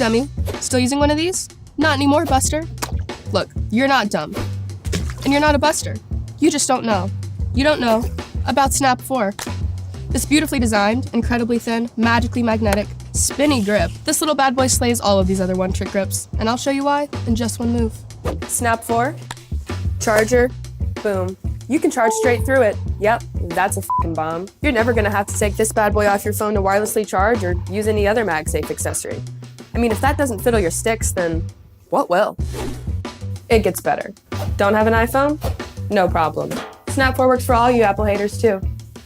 dummy. Still using one of these? Not anymore, Buster. Look, you're not dumb. And you're not a Buster. You just don't know. You don't know about Snap 4. This beautifully designed, incredibly thin, magically magnetic, spinny grip. This little bad boy slays all of these other one-trick grips, and I'll show you why in just one move. Snap 4, charger, boom. You can charge straight through it. Yep, that's a f***ing bomb. You're never gonna have to take this bad boy off your phone to wirelessly charge or use any other MagSafe accessory. I mean, if that doesn't fiddle your sticks, then what will? It gets better. Don't have an iPhone? No problem. Snap 4 works for all you Apple haters too.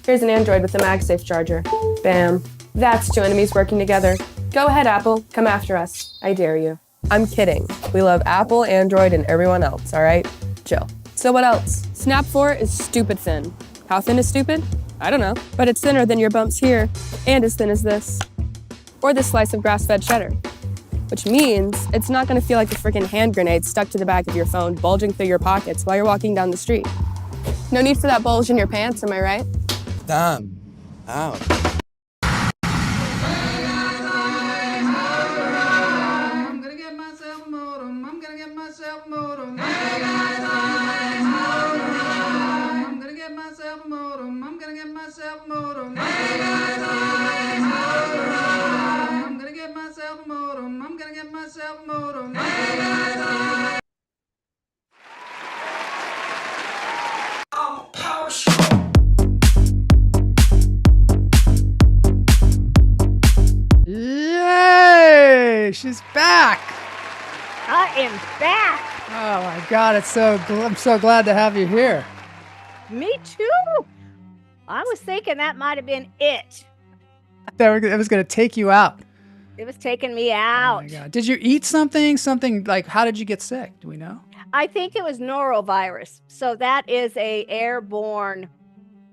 Here's an Android with a MagSafe charger. Bam. That's two enemies working together. Go ahead, Apple. Come after us. I dare you. I'm kidding. We love Apple, Android, and everyone else, all right? Chill. So what else? Snap 4 is stupid thin. How thin is stupid? I don't know. But it's thinner than your bumps here, and as thin as this. Or this slice of grass-fed cheddar. Which means it's not gonna feel like a freaking hand grenade stuck to the back of your phone, bulging through your pockets while you're walking down the street. No need for that bulge in your pants, am I right? Damn. Ow. I'm gonna get myself a modem. I'm gonna get myself a modem. I'm gonna get myself a modem. I'm gonna get myself a modem. I'm gonna get myself a modem. I'm gonna get myself a modem. Yay! She's back. I am back. Oh my God! I'm so glad to have you here. Me too. I was thinking that might have been it. It was going to take you out. It was taking me Oh out. my God! Did you eat something? Something like? How did you get sick? Do we know? I think it was norovirus. So that is a airborne.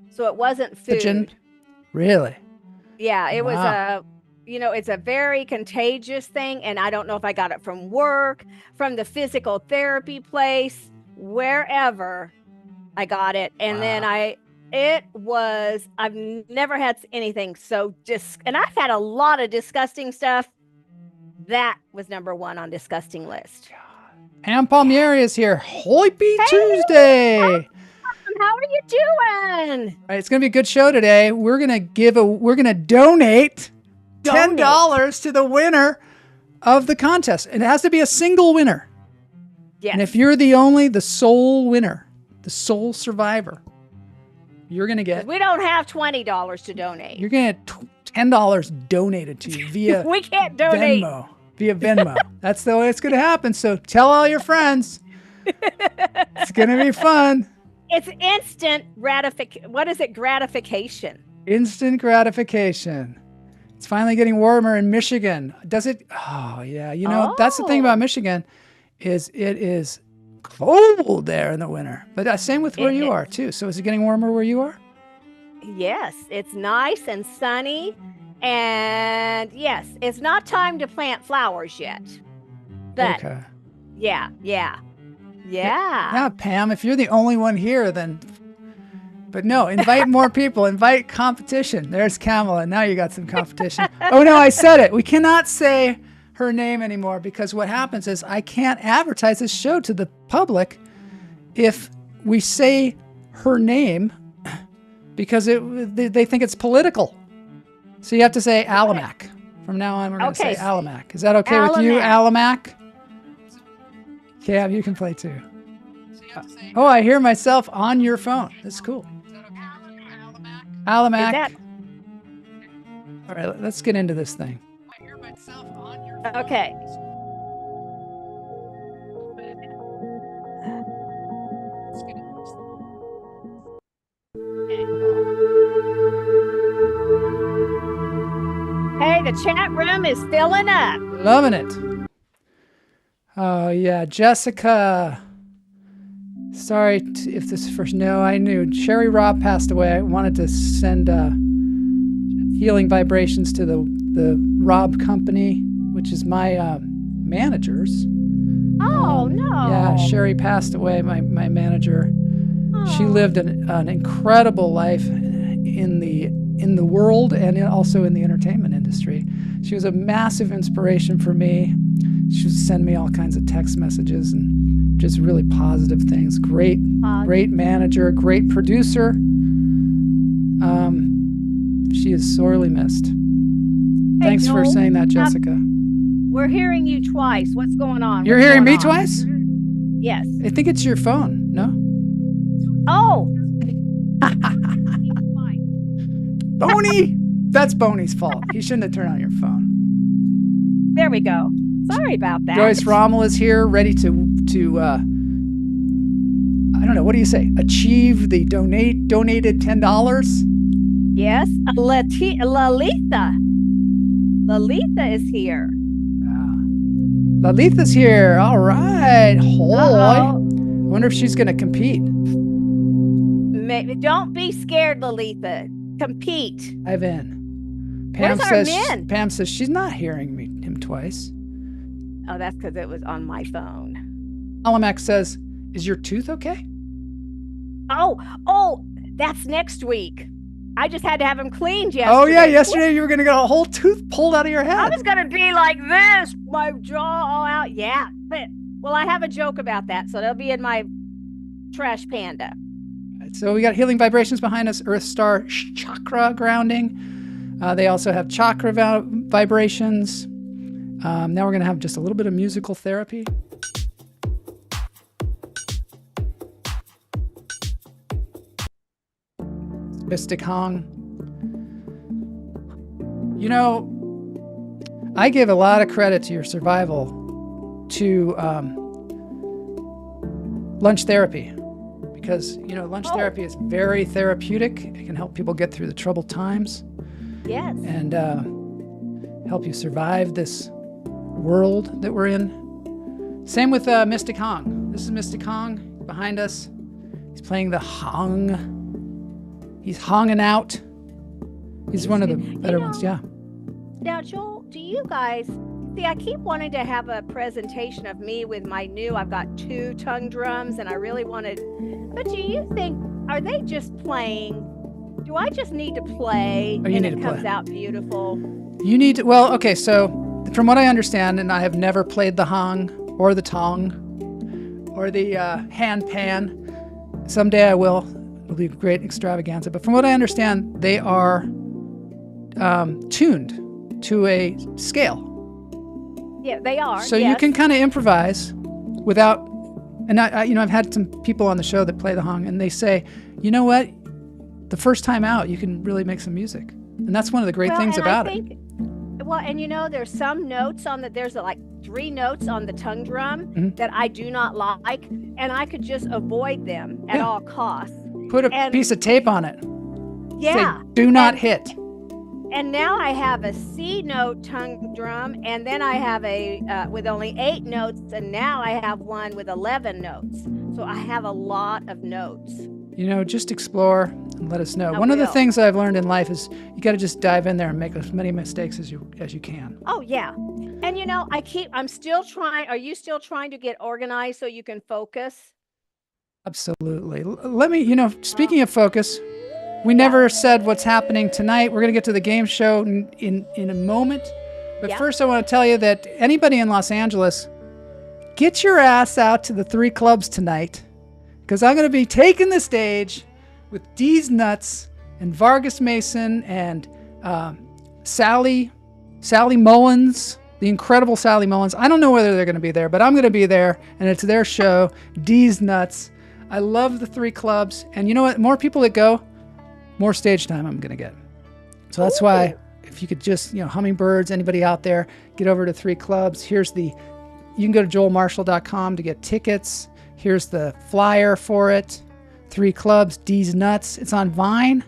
So it wasn't food. Pathogen? Really? Yeah, it was Wow. it's a very contagious thing. And I don't know if I got it from work, from the physical therapy place, wherever I got it. And then I've never had anything so and I've had a lot of disgusting stuff. That was number one on disgusting list. Pam Palmieri is here. Happy Tuesday. How are you doing? All right, it's gonna be a good show today. We're gonna donate $10 to the winner of the contest. It has to be a single winner. Yes. And if you're the sole winner, the sole survivor, you're gonna get. We don't have $20 to donate. You're gonna get $10 donated to you via We can't donate. Venmo. Via Venmo. That's the way it's gonna happen. So tell all your friends. It's gonna be fun. It's instant gratification. What is it? Gratification. Instant gratification. It's finally getting warmer in Michigan. Does it? Oh, yeah. You know, that's the thing about Michigan is it is cold there in the winter. But same with where you are, too. So is it getting warmer where you are? Yes, it's nice and sunny. And yes, it's not time to plant flowers yet. But Okay. yeah. Yeah, Pam, if you're the only one here, then... But no, invite more people. Invite competition. There's Kamala. Now you got some competition. Oh, no, I said it. We cannot say her name anymore because what happens is I can't advertise this show to the public if we say her name because they think it's political. So you have to say Alamac. From now on, we're going to say Alamac. Is that okay with you, Alamac? Cam, you can play too. Oh, I hear myself on your phone. That's cool. Alamac. All right, let's get into this thing. I hear myself on your phone. Okay. Hey, the chat room is filling up. Loving it. Oh, yeah. Jessica. Sorry if this is first. No, I knew. Sherry Robb passed away. I wanted to send healing vibrations to the Robb Company, which is my managers. Oh, no. Yeah, Sherry passed away, my manager. Oh. She lived an incredible life in the world and also in the entertainment industry. She was a massive inspiration for me. She would send me all kinds of text messages and just really positive things. Great manager, great producer. She is sorely missed. Hey, Thanks for Joel, saying that, Jessica. We're hearing you twice. What's going on? You're What's hearing going me on? twice? Yes. I think it's your phone, no? Oh. Boney! That's Boney's fault. He shouldn't have turned on your phone. There we go. Sorry about that. Joyce Rommel is here, ready to I don't know, what do you say? Achieve the donated $10? Yes. Lalitha. Lalitha is here. Lalitha's here. All right. Hoy. Uh-oh. I wonder if she's going to compete. Maybe, don't be scared, Lalitha. Compete. I've in. Where's our men? Pam says she's not hearing him twice. Oh, that's because it was on my phone. Alamak says, is your tooth okay? Oh, that's next week. I just had to have him cleaned yesterday. Oh, yeah. Yesterday you were going to get a whole tooth pulled out of your head. I was going to be like this, my jaw all out. Yeah. But, well, I have a joke about that, so they'll be in my trash panda. So we got healing vibrations behind us, Earth Star chakra grounding. They also have chakra vibrations. Now we're going to have just a little bit of musical therapy. Mystic Hong. You know, I give a lot of credit to your survival to lunch therapy. Because, you know, lunch therapy is very therapeutic. It can help people get through the troubled times. Yes. And help you survive this world that we're in. Same with Mystic Hong. This is Mystic Hong behind us. He's playing the hong. He's honging out. He's one of the better ones, yeah. Now, Joel, do you guys... See, I keep wanting to have a presentation of me with my I've got 2 tongue drums, and I really wanted... But do you think, are they just playing? Do I just need to play and it comes out beautiful? You need to, well, okay, so from what I understand, and I have never played the hong or the tong or the hand pan. Someday I will. It'll be a great extravaganza. But from what I understand, they are tuned to a scale. Yeah, they are. So you can kind of improvise without, and I've had some people on the show that play the hong, and they say, you know what, the first time out, you can really make some music, and that's one of the great things about it. Well, and there's some notes on that. There's like 3 notes on the tongue drum that I do not like, and I could just avoid them at all costs. Put a piece of tape on it. Yeah. Say, do not hit. And now I have a C note tongue drum, and then I have a with only 8 notes, and now I have one with 11 notes. So I have a lot of notes. You know, just explore and let us know. One of the things I've learned in life is you got to just dive in there and make as many mistakes as you can. Oh yeah, and I'm still trying. Are you still trying to get organized so you can focus? Absolutely. Let me, speaking of focus. We never said what's happening tonight. We're going to get to the game show in a moment. But first, I want to tell you that anybody in Los Angeles, get your ass out to the 3 clubs tonight, because I'm going to be taking the stage with Dee's Nuts and Vargas Mason and Sally Mullins, the incredible Sally Mullins. I don't know whether they're going to be there, but I'm going to be there, and it's their show, Dee's Nuts. I love the 3 clubs, and you know what? More people that go, more stage time I'm going to get. So that's why if you could just, hummingbirds, anybody out there, get over to 3 clubs. You can go to joelmarshall.com to get tickets. Here's the flyer for it. 3 clubs, Dee's Nuts. It's on Vine.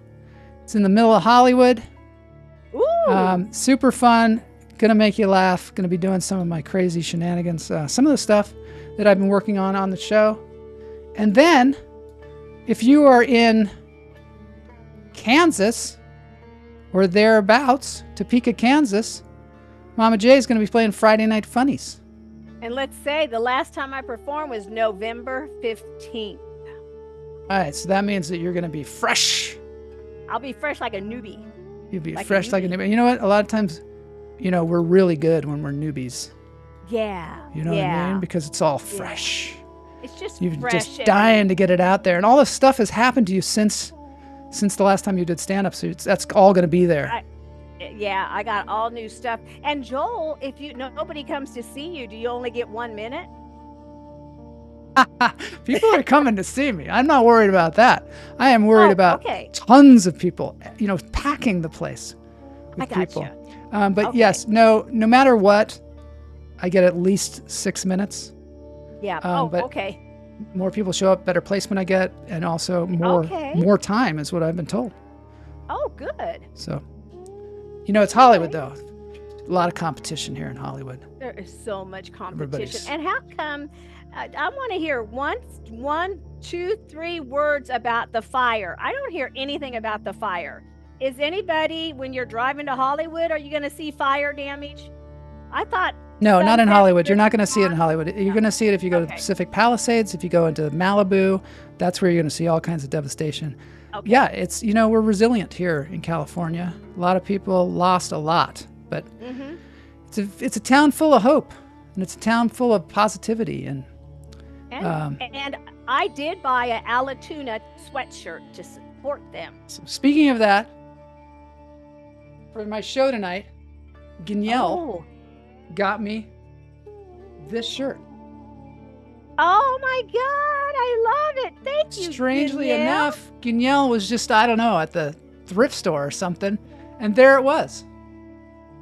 It's in the middle of Hollywood. Super fun. Going to make you laugh. Going to be doing some of my crazy shenanigans. Some of the stuff that I've been working on the show. And then, if you are in Kansas or thereabouts, Topeka, Kansas, Mama J is going to be playing Friday Night Funnies. And let's say the last time I performed was November 15th. All right, so that means that you're going to be fresh. I'll be fresh like a newbie. You'll be fresh like a newbie. You know what? A lot of times we're really good when we're newbies. Yeah. You know what I mean? Because it's all fresh. It's just You're fresh. just dying to get it out there. And all this stuff has happened to you since the last time you did stand-up. So that's all going to be there. I got all new stuff. And Joel, if nobody comes to see you, do you only get 1 minute? People are coming to see me. I'm not worried about that. I am worried about tons of people, packing the place with people. But yes, no matter what, I get at least 6 minutes. Yeah. But more people show up, better placement I get, and also more time is what I've been told. Oh, good. So, it's Hollywood though. A lot of competition here in Hollywood. There is so much competition. And how come? I want to hear one, two, 3 words about the fire. I don't hear anything about the fire. Is anybody, when you're driving to Hollywood, are you going to see fire damage? I thought. No, not in Hollywood. You're not going to see it in Hollywood. You're going to see it if you go to the Pacific Palisades, if you go into Malibu. That's where you're going to see all kinds of devastation. Okay. Yeah, it's, we're resilient here in California. A lot of people lost a lot, but it's a town full of hope, and it's a town full of positivity. And I did buy a Alatuna sweatshirt to support them. So speaking of that, for my show tonight, Guignol got me this shirt. Oh my God, I love it. Thank you. Strangely enough, Guignol was just, I don't know, at the thrift store or something, and there it was.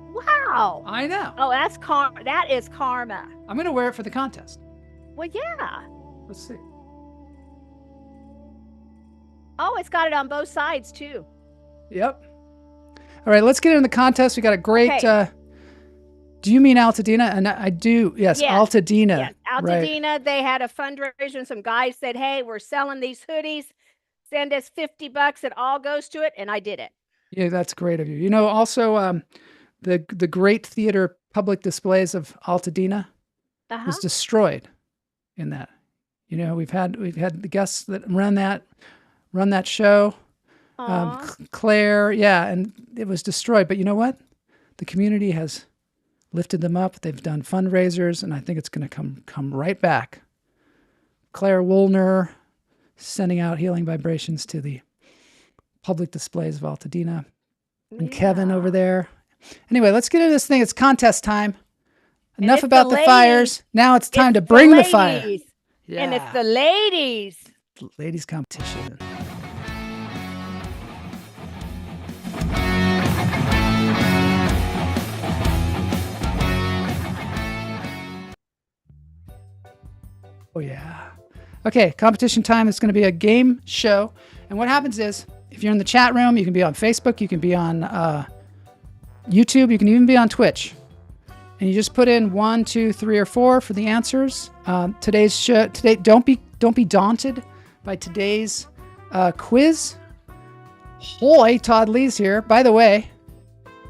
Wow. I know. Oh, that is karma. I'm going to wear it for the contest. Well, yeah. Let's see. Oh, it's got it on both sides too. Yep. All right, let's get into the contest. We got a great, do you mean Altadena? And I do, yes. Altadena. Yes, Altadena, right. They had a fundraiser and some guys said, hey, we're selling these hoodies. Send us $50. It all goes to it. And I did it. Yeah, that's great of you. Also the great theater public displays of Altadena was destroyed in that. We've had the guests that run that show. Claire, and it was destroyed. But you know what? The community has lifted them up. They've done fundraisers, and I think it's going to come right back. Claire Woolner sending out healing vibrations to the public displays of Altadena. And Kevin over there. Anyway, let's get into this thing. It's contest time. Enough about the fires. Now it's time to bring the fire. Yeah. And it's the ladies. Ladies competition. Oh, yeah. Okay, competition time is going to be a game show. And what happens is, if you're in the chat room, you can be on Facebook, you can be on YouTube, you can even be on Twitch. And you just put in 1, 2, 3, or 4 for the answers. Today's show, don't be daunted by today's quiz. Hoy, Todd Lee's here. By the way,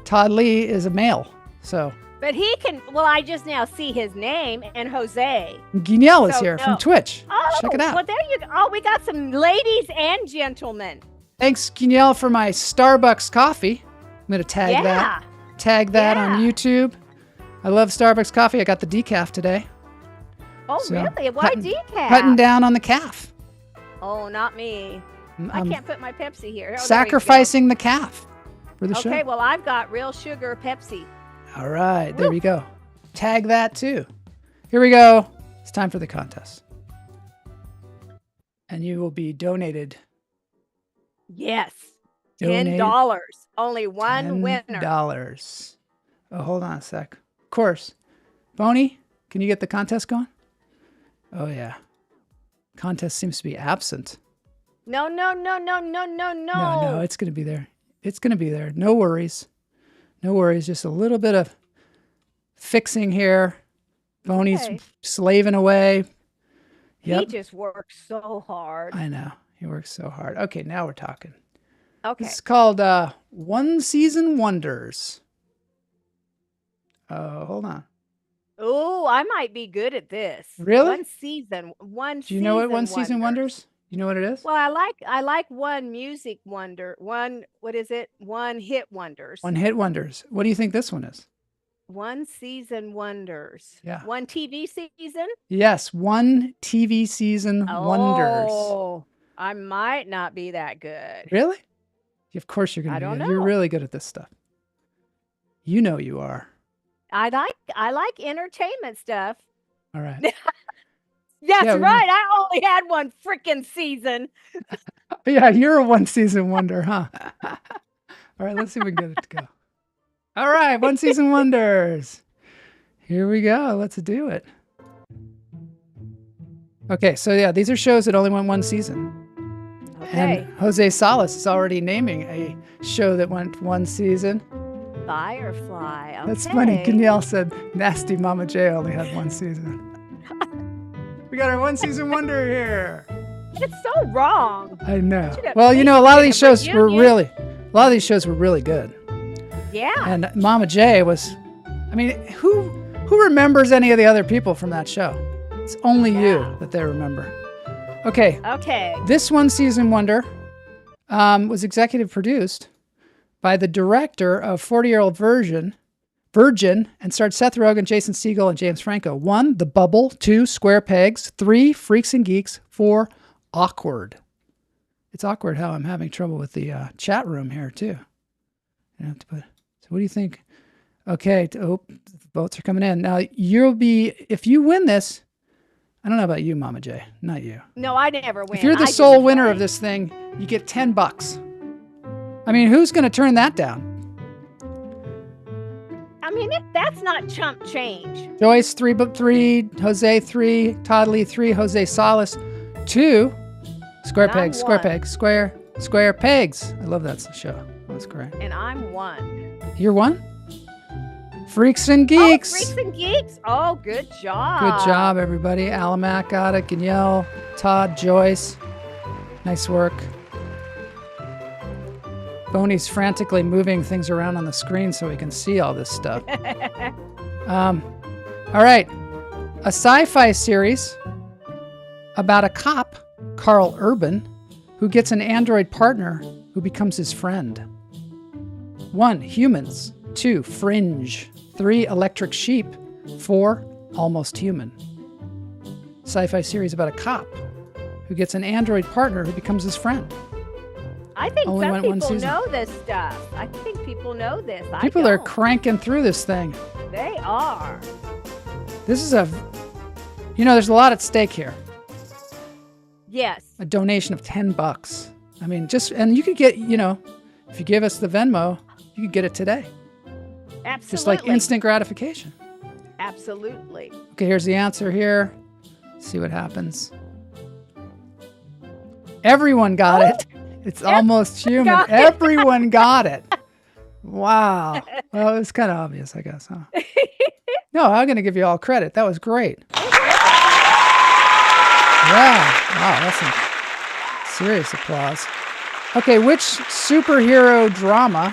Todd Lee is a male, so. But he can, I just now see his name and Jose. Guignol is here from Twitch. Oh, check it out. Well, there you go. Oh, we got some ladies and gentlemen. Thanks, Guignol, for my Starbucks coffee. I'm going to tag that on YouTube. I love Starbucks coffee. I got the decaf today. Oh, really? Why decaf? Cutting down on the calf. Oh, not me. I can't put my Pepsi here. Sacrificing the calf for the show. Okay, well, I've got real sugar Pepsi. All right, there we go. Tag that too. Here we go. It's time for the contest. And you will be donated. Yes. $10. Only one winner. $10. Oh, hold on a sec. Of course. Boney, can you get the contest going? Oh, yeah. Contest seems to be absent. No. No, it's going to be there. It's going to be there. No worries. No worries. Just a little bit of fixing here. Boney's slaving away. Yep. He just works so hard. I know. He works so hard. Okay, now we're talking. Okay. It's called One Season Wonders. Oh, hold on. Oh, I might be good at this. Really? One season. Do you know what One Season Wonders? You know what it is? Well, I like one music wonder. One hit wonders. One hit wonders. What do you think this one is? One season wonders. Yeah. One TV season? Yes, one TV season wonders. Oh, I might not be that good. Really? Of course you're going to be I don't good. You're know. really good at this stuff. You know you are. I like entertainment stuff. All right. That's Yeah, right. I only had one freaking season. Yeah, you're a one season wonder, huh? All right, let's see if we can get it to go. All right, one season wonders. Here we go. Let's do it. Okay, so yeah, these are shows that only went one season. Okay. And Jose Salas is already naming a show that went one season. Firefly. Okay. That's funny. Kenyelle said Nasty Mama J only had one season. We got our one season wonder here. It's so wrong. I know. Should have Well, you know, a lot of these taken a shows were reunion. really good. Yeah. And Mama J was, I mean, who remembers any of the other people from that show? It's only you that they remember. Okay. Okay. This one season wonder was executive produced by the director of 40-Year-Old Virgin, and starred Seth Rogen, Jason Segel, and James Franco. 1, The Bubble. 2, Square Pegs. 3, Freaks and Geeks. 4, Awkward. It's awkward how I'm having trouble with the chat room here, too. I have to put. So what do you think? Okay. The votes are coming in. Now, if you win this, I don't know about you, Mama J. Not you. No, I never win. If you're the I sole just winner play. of this thing, you get $10. I mean, who's going to turn that down? I mean, that's not chump change. Joyce, 3, Jose, 3, Todd Lee, 3, Jose Salas, 2, Square And I'm Pegs, Square 1. Pegs, Square Pegs. I love that show. That's great. And I'm 1. You're 1? Freaks and Geeks. Oh, Freaks and Geeks. Oh, good job. Good job, everybody. Alamac got it. Kenyelle, Todd, Joyce. Nice work. Boney's frantically moving things around on the screen so we can see all this stuff. All right. A sci-fi series about a cop, Carl Urban, who gets an android partner who becomes his friend. 1, Humans. 2, Fringe. 3, Electric Sheep. 4, Almost Human. Sci-fi series about a cop who gets an android partner who becomes his friend. I think Only some went one people season. know this stuff. I think people know this. People I are don't. cranking through this thing. They are. This is there's a lot at stake here. Yes. A donation of $10. I mean, and you could get, if you give us the Venmo, you could get it today. Absolutely. Just like instant gratification. Absolutely. Okay, here's the answer here. Let's see what happens. Everyone got it. It's almost human. got it. Everyone got it. Wow. Well, it was kind of obvious, I guess, huh? No, I'm going to give you all credit. That was great. Yeah. Wow, that's some serious applause. Okay, which superhero drama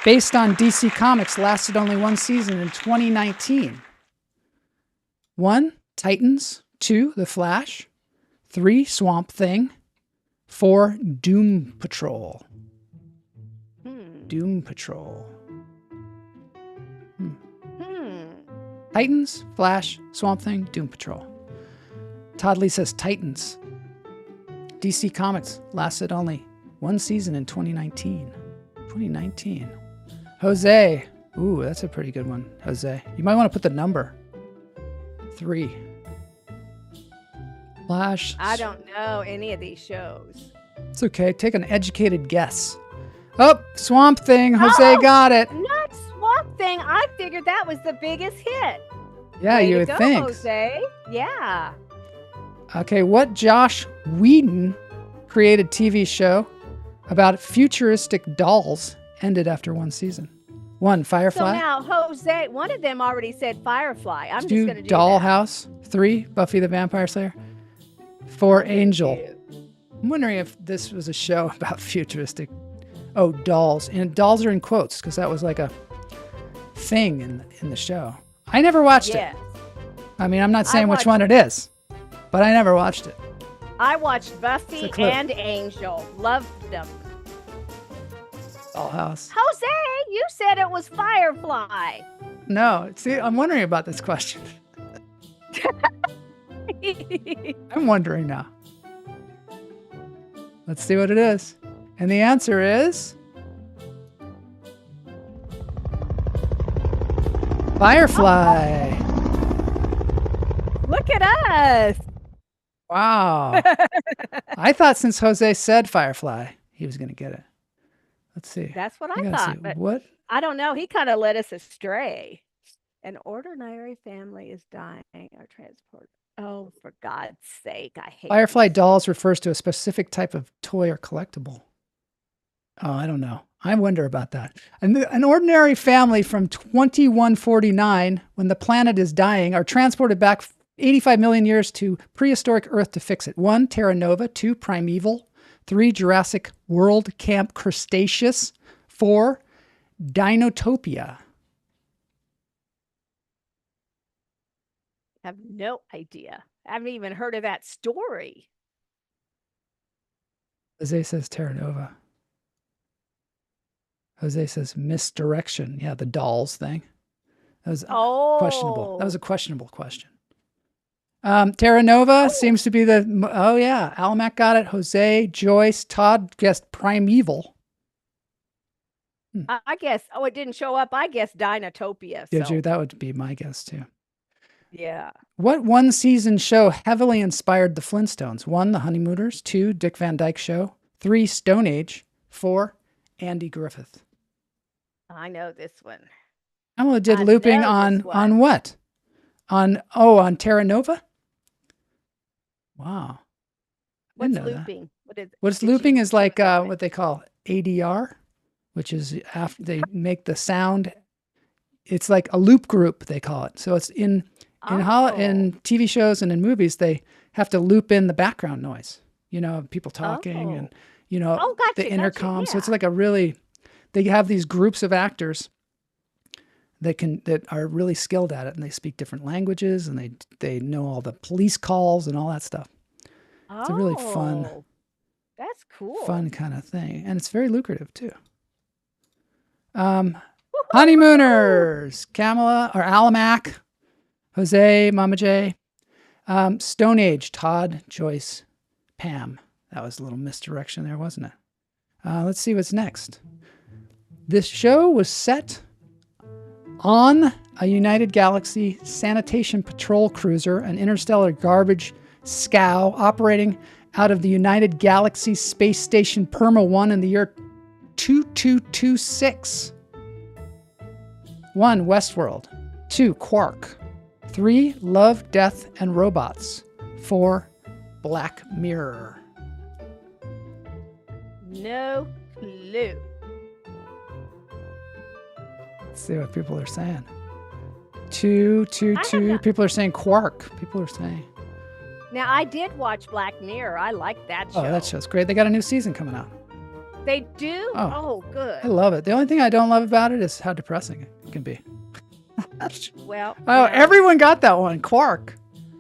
based on DC Comics lasted only one season in 2019? 1, Titans. 2, The Flash. 3, Swamp Thing. 4, Doom Patrol. Doom Patrol. Titans, Flash, Swamp Thing, Doom Patrol. Todd Lee says Titans. DC Comics lasted only one season in 2019. 2019. Jose. Ooh, that's a pretty good one, Jose. You might want to put the number. 3. Flash. I don't know any of these shows. It's okay. Take an educated guess. Oh, Swamp Thing. Jose got it. Not Swamp Thing. I figured that was the biggest hit. Yeah, Way you to would go, think. Jose. Yeah. Okay, what Josh Whedon created TV show about futuristic dolls ended after one season? 1, Firefly. So now, Jose, one of them already said Firefly. I'm 2, just going to do Dollhouse. 3, Buffy the Vampire Slayer. 4, Angel. I'm wondering if this was a show about futuristic, dolls. And dolls are in quotes because that was like a thing in the show. I never watched Yes. it. I mean, I'm not saying which watched one it is, but I never watched it. I watched It's Buffy a clue. and Angel. Loved them. Dollhouse. Jose, you said it was Firefly. No, see, I'm wondering about this question. I'm wondering now. Let's see what it is. And the answer is Firefly. Look at us. Wow. I thought since Jose said Firefly, he was going to get it. Let's see. That's what We I gotta thought. see. But What? I don't know. He kind of led us astray. An ordinary family is dying or transported. Oh, for God's sake. I hate Firefly this. dolls refers to a specific type of toy or collectible. Oh, I don't know. I wonder about that. An ordinary family from 2149, when the planet is dying, are transported back 85 million years to prehistoric Earth to fix it. 1, Terra Nova. 2, Primeval. 3, Jurassic World Camp Cretaceous. 4, Dinotopia. I have no idea. I haven't even heard of that story. Jose says Terra Nova. Jose says misdirection. Yeah, the dolls thing. That was questionable. That was a questionable question. Terra Nova seems to be the... Oh, yeah. Alamac got it. Jose, Joyce, Todd guessed Primeval. I guess. Oh, it didn't show up. I guess Dinotopia. Did so, you? That would be my guess, too. Yeah. What one-season show heavily inspired the Flintstones? 1, The Honeymooners. 2, Dick Van Dyke Show. 3, Stone Age. 4, Andy Griffith. I know this one. Emily did I looping know on this one. what? On Terra Nova? Wow. I What's didn't know that. looping? What's did looping you is like describe it? what they call ADR, which is after they make the sound. It's like a loop group, they call it. So it's in TV shows and in movies, they have to loop in the background noise. You know, people talking and gotcha, the intercom. gotcha, So it's yeah. like they have these groups of actors that are really skilled at it, and they speak different languages, and they know all the police calls and all that stuff. It's a really fun. That's cool. Fun kind of thing. And it's very lucrative too. Honeymooners, Kamala or Alamac, Jose, Mama J, Stone Age, Todd, Joyce, Pam. That was a little misdirection there, wasn't it? Let's see what's next. This show was set on a United Galaxy Sanitation Patrol cruiser, an interstellar garbage scow operating out of the United Galaxy Space Station Perma 1 in the year 2226. 1, Westworld. 2, Quark. 3, Love, Death, and Robots. 4, Black Mirror. No clue. Let's see what people are saying. 2. People are saying Quark. People are saying. Now, I did watch Black Mirror. I like that show. Oh, that show's great. They got a new season coming out. They do? Oh. Good. I love it. The only thing I don't love about it is how depressing it can be. Well. Oh, yeah. everyone got that one. Quark.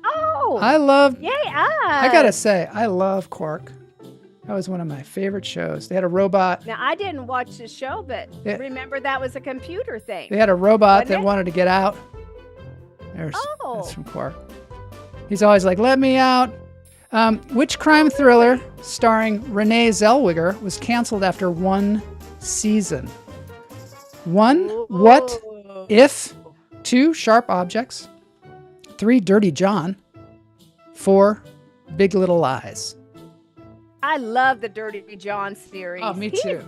Oh. I love. Yay, I gotta say, I love Quark. That was one of my favorite shows. They had a robot. Now, I didn't watch the show, but Yeah. remember that was a computer thing. They had a robot Wasn't that it? wanted to get out. That's Oh. from Quark. He's always like, "Let me out." Which crime thriller starring Renee Zellweger was canceled after 1 season? 1, What Whoa. If? 2, Sharp Objects. 3, Dirty John. 4, Big Little Lies. I love the Dirty John series. Oh, me too.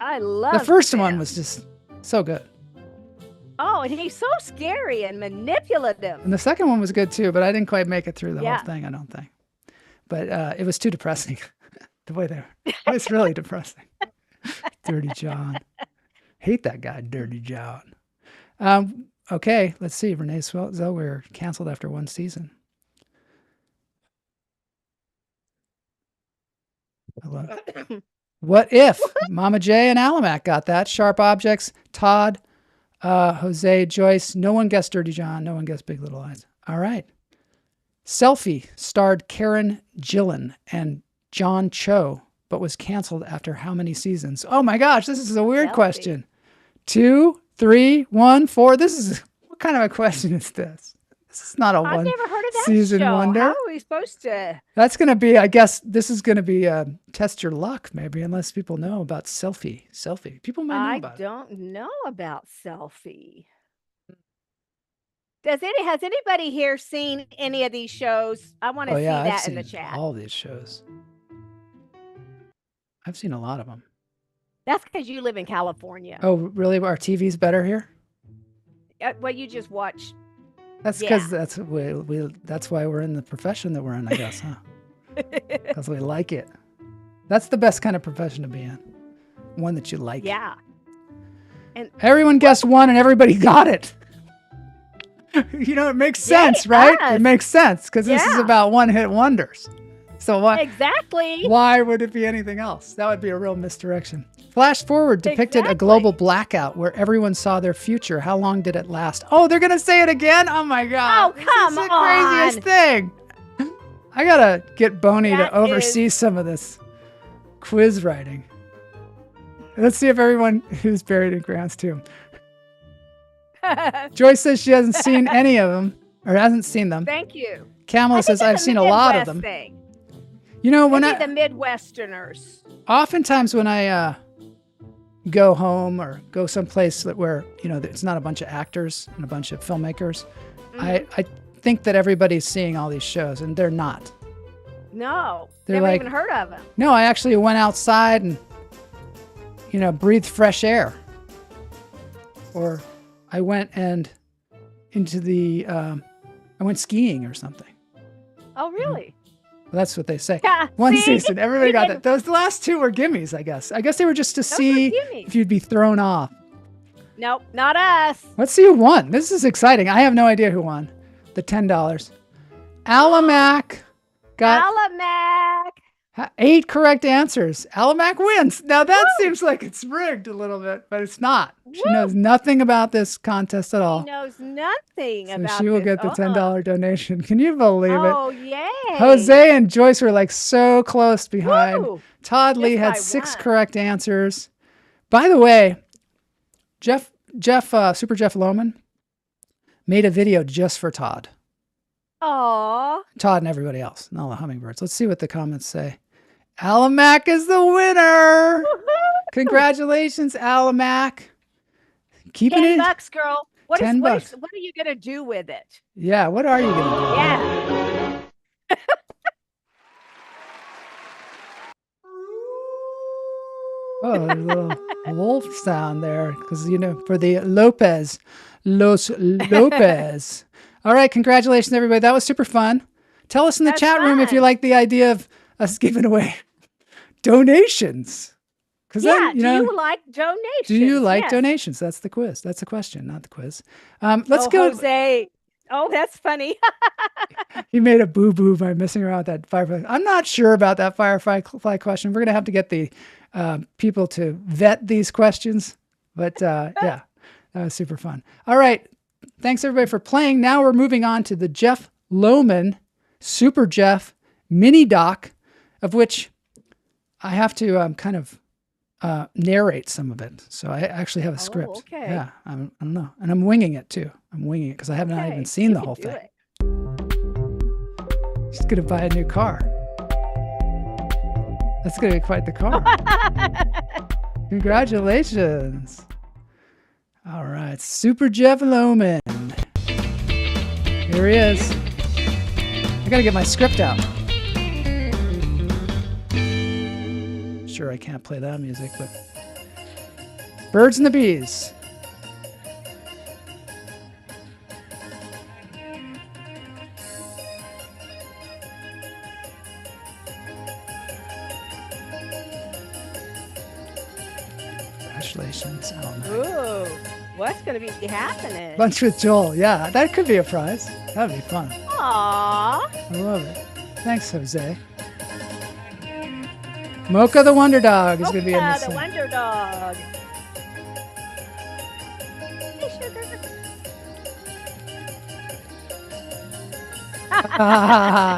I love The first him. one was just so good. Oh, and he's so scary and manipulative. And the second one was good too, but I didn't quite make it through the Yeah. whole thing, I don't think. But it was too depressing. The way they were. It was really depressing. Dirty John. Hate that guy, Dirty John. Okay, let's see. Renee Zellweger canceled after 1 season. I love it. What If? Mama J and Alamac got that. Sharp Objects, Todd, Jose, Joyce. No one guessed Dirty John. No one guessed Big Little Lies. All right. Selfie starred Karen Gillan and John Cho. but was canceled after how many seasons? Oh my gosh, this is a weird Selfie. question. 2, 3, 1, 4. What kind of a question is this? This is not a I've one never heard of that season show. wonder. How are we supposed to? That's going to be, I guess, this is going to be test your luck, maybe, unless people know about selfie. People might know I about it. don't know about selfie. Has anybody here seen any of these shows? I want to see I've that in the seen chat. all these shows. I've seen a lot of them. That's because you live in California. Oh, really? Our TV's better here? Well, you just watch. That's because that's why we're in the profession that we're in, I guess, huh? Because we like it. That's the best kind of profession to be in. One that you like. Yeah. And everyone guessed one and everybody got it. It makes sense, right? It makes sense because this is about one-hit wonders. So why exactly? Why would it be anything else? That would be a real misdirection. Flash Forward depicted a global blackout where everyone saw their future. How long did it last? Oh, they're going to say it again? Oh, my God. Oh, come this is on. the craziest thing. I got to get Boney to oversee some of this quiz writing. Let's see if everyone who's buried in Grant's tomb. Joyce says she hasn't seen any of them or hasn't seen them. Thank you. Kamala says I've seen a lot of them. Thing. When the Midwesterners. Oftentimes when I go home or go someplace where it's not a bunch of actors and a bunch of filmmakers, I think that everybody's seeing all these shows, and they're not. No, they're never even heard of them. No, I actually went outside and breathed fresh air, or I went into the I went skiing or something. Oh, really? Well, that's what they say. Yeah, One season, everybody got that. Those last two were gimmies, I guess. I guess they were just to see if you'd be thrown off. Nope, not us. Let's see who won. This is exciting. I have no idea who won the $10. Alamac got 8 correct answers. Alamac wins. Now that seems like it's rigged a little bit, but it's not. She knows nothing about this contest at all. She knows nothing about this. So she will get the $10 donation. Can you believe it? Oh, yay. Jose and Joyce were like so close behind. Woo. Todd Lee had 6 correct answers. By the way, Super Jeff Lohman made a video just for Todd. Aww. Todd and everybody else, and all the hummingbirds. Let's see what the comments say. Alamac is the winner. Congratulations, Alamac. Keeping it. $10, girl. What $10. What are you gonna do with it? Yeah, what are you gonna do? Yeah. Oh, a little wolf sound there, because for the Los Lopez. All right, congratulations, everybody. That was super fun. Tell us in the chat room if you like the idea of us giving away donations. Do you like donations? Do you like donations? That's the quiz. That's the question, not the quiz. Let's go. Jose. Oh, that's funny. He made a boo-boo by messing around with that firefly. I'm not sure about that firefly question. We're going to have to get the people to vet these questions. But yeah, that was super fun. All right. Thanks, everybody, for playing. Now we're moving on to the Jeff Lohman Super Jeff mini doc, of which I have to kind of narrate some of it. So I actually have a script. Okay. Yeah, I don't know. And I'm winging it, too. I'm winging it because I have not even seen the whole thing. She's going to buy a new car. That's going to be quite the car. Congratulations. All right, Super Jeff Lohman. Here he is. I got to get my script out. Sure, I can't play that music, but Birds and the Bees. Congratulations, Alan. Ooh, what's going to be happening? Lunch with Joel. Yeah, that could be a prize. That would be fun. Aww. I love it. Thanks, Jose. Mocha the Wonder Dog is going to be in this. The Wonder Dog. Hey, sugar.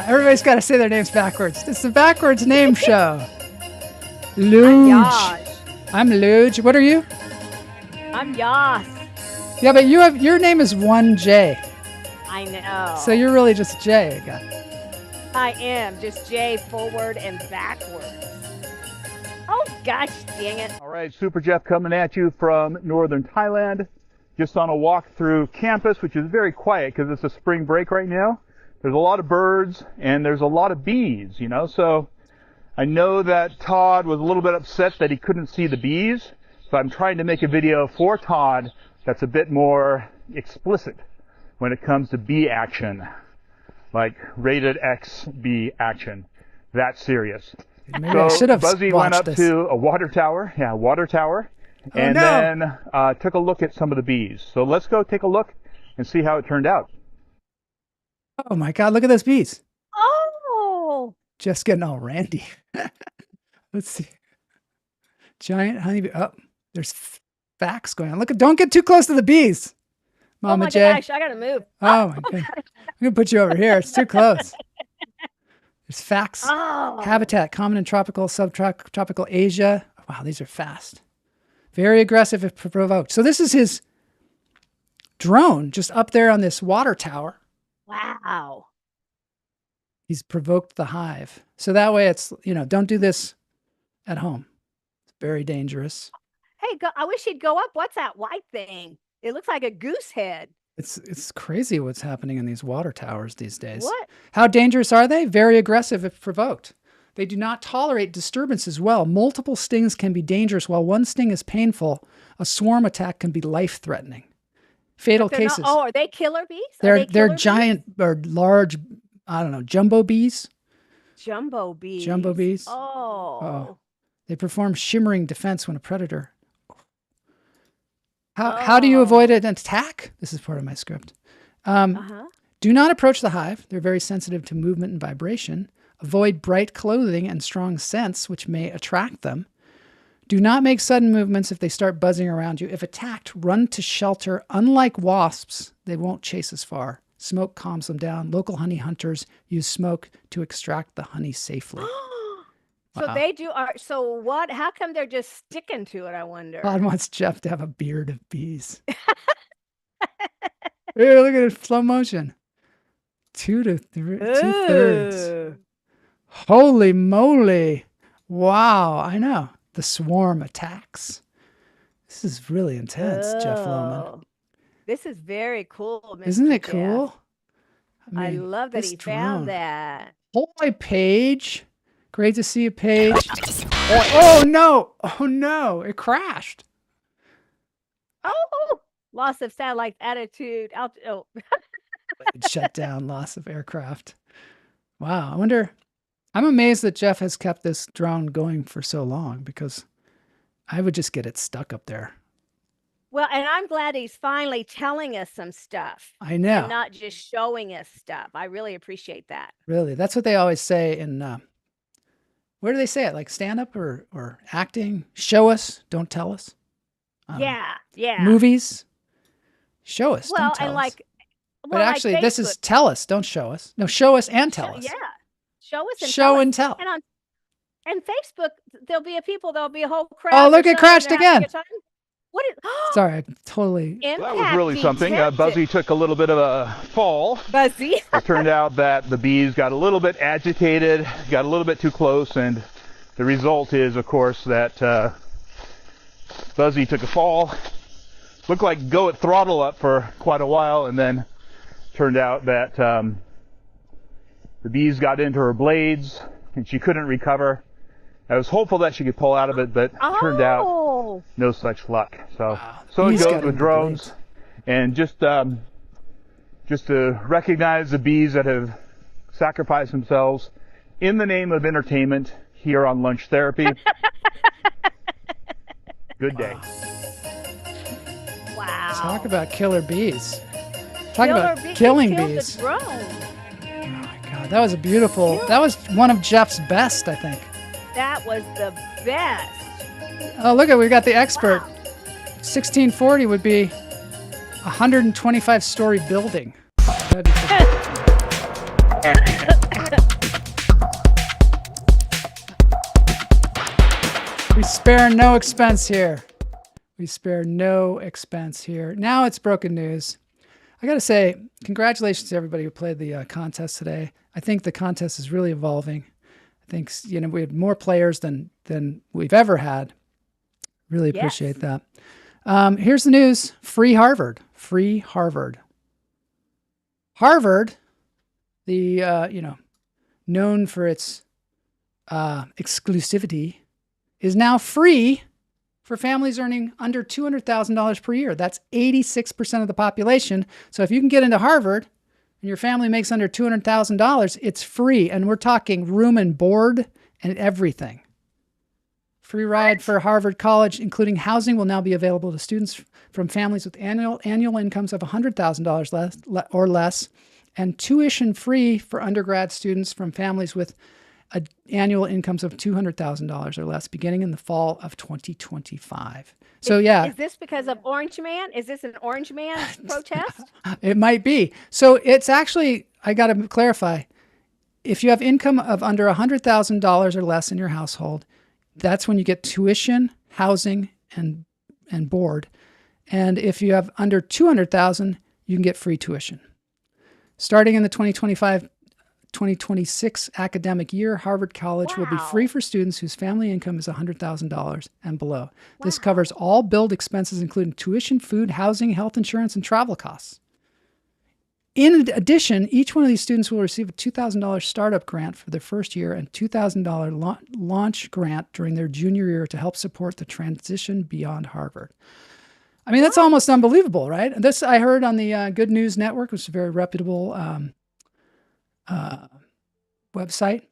Everybody's got to say their names backwards. It's the backwards name show. Luge. Yash. I'm Luge. What are you? I'm Yas. Yeah, but your name is 1J. I know. So you're really just J again. I am just J forward and backwards. Oh gosh, dang it. All right, Super Jeff coming at you from northern Thailand. Just on a walk through campus, which is very quiet because it's a spring break right now. There's a lot of birds and there's a lot of bees, you know. So I know that Todd was a little bit upset that he couldn't see the bees. So I'm trying to make a video for Todd that's a bit more explicit when it comes to bee action. Like rated X bee action. That serious. Maybe I should have Buzzy went up to a water tower. Yeah, water tower. And then took a look at some of the bees. So let's go take a look and see how it turned out. Oh my God, look at those bees. Oh. Just getting all randy. Let's see. Giant honeybee. Oh, there's facts going on. Look, don't get too close to the bees. Mama oh my J. gosh, I gotta move. Oh my God. I'm going to put you over here. It's too close. There's facts. Oh. Habitat, common in tropical, subtropical Asia. Wow, these are fast. Very aggressive if provoked. So this is his drone just up there on this water tower. Wow. He's provoked the hive. So that way it's, don't do this at home. It's very dangerous. Hey, I wish he'd go up. What's that white thing? It looks like a goose head. It's crazy what's happening in these water towers these days. What? How dangerous are they? Very aggressive if provoked. They do not tolerate disturbance as well. Multiple stings can be dangerous. While one sting is painful, a swarm attack can be life-threatening. Fatal cases. Are they killer bees? They're giant or large, I don't know, jumbo bees. Jumbo bees. Jumbo bees. Oh. They perform shimmering defense when a predator. How do you avoid an attack? This is part of my script. Do not approach the hive. They're very sensitive to movement and vibration. Avoid bright clothing and strong scents, which may attract them. Do not make sudden movements if they start buzzing around you. If attacked, run to shelter. Unlike wasps, they won't chase as far. Smoke calms them down. Local honey hunters use smoke to extract the honey safely. So they do. So what? How come they're just sticking to it? I wonder. God wants Jeff to have a beard of bees. Hey, look at it, slow motion. 2/3. Holy moly! Wow, I know. The swarm attacks. This is really intense, Jeff Lohman. This is very cool, Mr. Isn't it Jeff. cool? I love that he found that. Hi, Paige. Great to see you, Paige. Oh no! Oh no! It crashed. Oh, loss of satellite attitude. Shut down. Loss of aircraft. Wow. I wonder. I'm amazed that Jeff has kept this drone going for so long because I would just get it stuck up there. Well, and I'm glad he's finally telling us some stuff. I know. And not just showing us stuff. I really appreciate that. Really. That's what they always say in, where do they say it? Like stand-up or acting? Show us, don't tell us. Yeah. Movies? Show us, don't tell us. Like... But actually, this is tell us, don't show us. No, show us and tell us. Yeah. Show us and show and tell. And Facebook, there'll be a whole crowd. Oh, look, it crashed again. What is? Sorry, I totally. That was really something. Buzzy took a little bit of a fall. Buzzy. It turned out that the bees got a little bit agitated, got a little bit too close, and the result is, of course, that Buzzy took a fall. Looked like go at throttle up for quite a while, and then turned out that the bees got into her blades, and she couldn't recover. I was hopeful that she could pull out of it, but turned out no such luck. So it goes with drones, and just to recognize the bees that have sacrificed themselves in the name of entertainment here on Lunch Therapy. Good day. Wow. Talk about killer bees. Talk about killing bees. The drone. Oh my God, that was a beautiful. That was one of Jeff's best, I think. That was the best. Oh, look at, we got the expert. 1640 would be a 125-story building. That'd be We spare no expense here. We spare no expense here. Now it's broken news. I got to say, congratulations to everybody who played the contest today. I think the contest is really evolving. I think, we had more players than we've ever had. Really appreciate that. Here's the news. Free Harvard. Free Harvard. Harvard, the, known for its exclusivity, is now free for families earning under $200,000 per year. That's 86% of the population. So if you can get into Harvard and your family makes under $200,000, it's free. And we're talking room and board and everything. Free ride for Harvard College, including housing, will now be available to students from families with annual incomes of $100,000 or less, and tuition free for undergrad students from families with annual incomes of $200,000 or less, beginning in the fall of 2025. So Is this because of Orange Man? Is this an Orange Man protest? It might be. So it's actually, I got to clarify, if you have income of under $100,000 or less in your household, that's when you get tuition, housing, and board. And if you have under $200,000, you can get free tuition. Starting in the 2025-2026 academic year, Harvard College will be free for students whose family income is $100,000 and below. This covers all billed expenses, including tuition, food, housing, health insurance, and travel costs. In addition, each one of these students will receive a $2,000 startup grant for their first year and $2,000 launch grant during their junior year to help support the transition beyond Harvard. I mean, that's almost unbelievable, right? This I heard on the Good News Network, which is a very reputable website.